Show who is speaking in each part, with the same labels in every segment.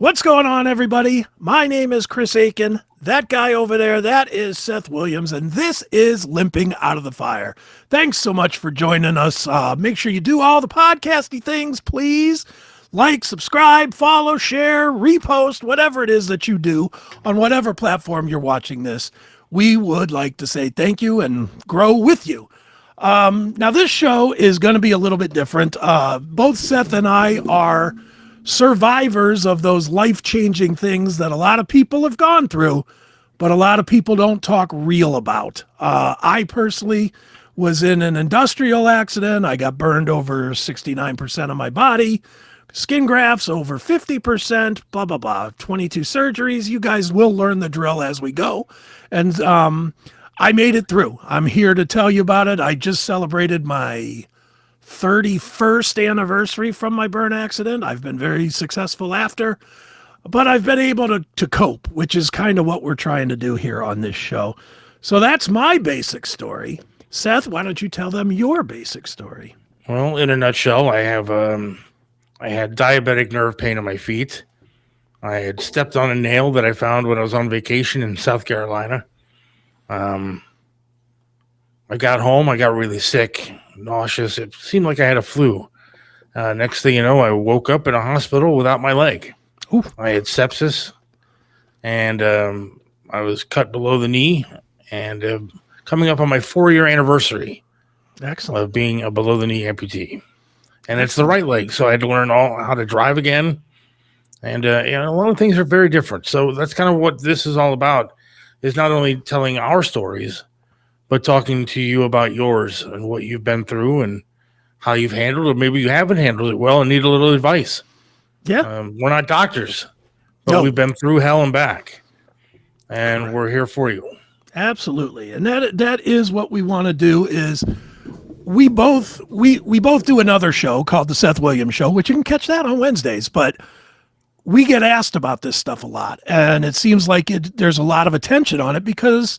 Speaker 1: What's going on, everybody? My name is Chris Akin. That guy over there, that is Seth Williams, and this is Limping Out of the Fire. Thanks so much for joining us. Make sure you do all the podcasty things, please. Like, subscribe, follow, share, repost, whatever it is that you do on whatever platform you're watching this. We would like to say thank you and grow with you. Now, this show is going to be a little bit different. Both Seth and I are survivors of those life-changing things that a lot of people have gone through, but a lot of people don't talk real about. I personally was in an industrial accident. I got burned over 69% of my body, skin grafts over 50%, blah, blah, blah, 22 surgeries. You guys will learn the drill as we go. And I made it through. I'm here to tell you about it. I just celebrated my 31st anniversary from my burn accident. I've been very successful after, but I've been able to cope, which is kind of what we're trying to do here on this show. So that's my basic story. Seth, why don't you tell them your basic story?
Speaker 2: Well, in a nutshell, I had diabetic nerve pain in my feet. I had stepped on a nail that I found when I was on vacation in South Carolina. I got home. I got really sick, nauseous. It seemed like I had a flu. Next thing you know, I woke up in a hospital without my leg.
Speaker 1: Oof.
Speaker 2: I had sepsis, and I was cut below the knee, and coming up on my 4-year anniversary of being a below-the-knee amputee. And it's the right leg, so I had to learn how to drive again. And a lot of things are very different. So that's kind of what this is all about, is not only telling our stories, but talking to you about yours and what you've been through and how you've handled it. Maybe you haven't handled it well and need a little advice.
Speaker 1: Yeah.
Speaker 2: We're not doctors, but we've been through hell and back, and we're here for you.
Speaker 1: Absolutely. And that is what we want to do. Is we both do another show called the Seth Williams Show, which you can catch that on Wednesdays, but we get asked about this stuff a lot, and it seems like there's a lot of attention on it because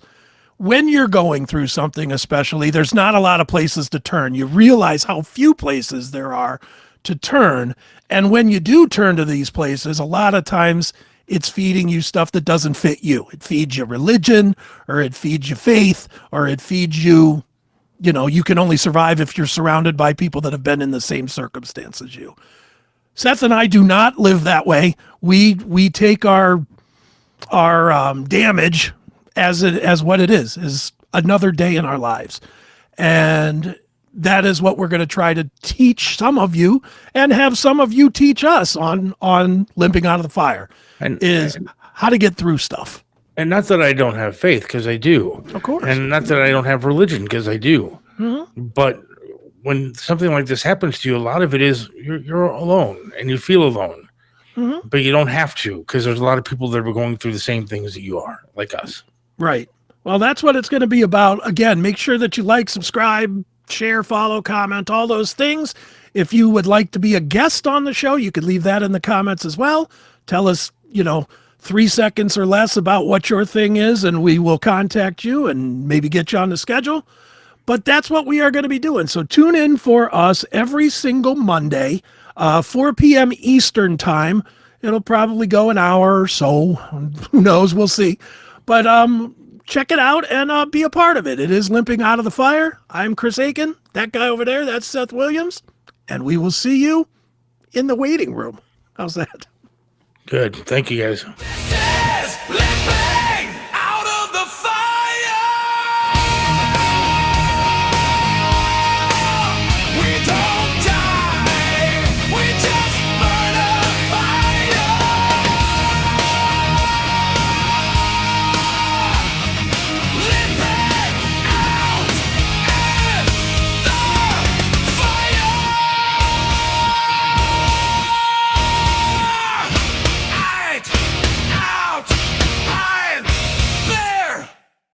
Speaker 1: when you're going through something, especially, there's not a lot of places to turn. You realize how few places there are to turn. And when you do turn to these places, a lot of times it's feeding you stuff that doesn't fit you. It feeds you religion, or it feeds you faith, or it feeds you, you can only survive if you're surrounded by people that have been in the same circumstance as you. Seth and I do not live that way. We take our damage as what it is another day in our lives. And that is what we're going to try to teach some of you and have some of you teach us on Limping Out of the Fire, is how to get through stuff.
Speaker 2: And not that I don't have faith, because I do.
Speaker 1: Of course.
Speaker 2: And not that I don't have religion, because I do.
Speaker 1: Mm-hmm.
Speaker 2: But when something like this happens to you, a lot of it is you're alone and you feel alone.
Speaker 1: Mm-hmm.
Speaker 2: But you don't have to, because there's a lot of people that are going through the same things that you are, like us.
Speaker 1: Right. Well, that's what it's going to be about. Again, make sure that you like, subscribe, share, follow, comment, all those things. If you would like to be a guest on the show, you could leave that in the comments as well. Tell us, 3 seconds or less about what your thing is, and we will contact you and maybe get you on the schedule. But that's what we are going to be doing. So tune in for us every single Monday, 4 p.m. Eastern time. It'll probably go an hour or so. Who knows? We'll see. But check it out and be a part of it. It is Limping Out of the Fire. I'm Chris Akin. That guy over there, that's Seth Williams. And we will see you in the waiting room. How's that?
Speaker 2: Good. Thank you, guys.
Speaker 3: This is Limping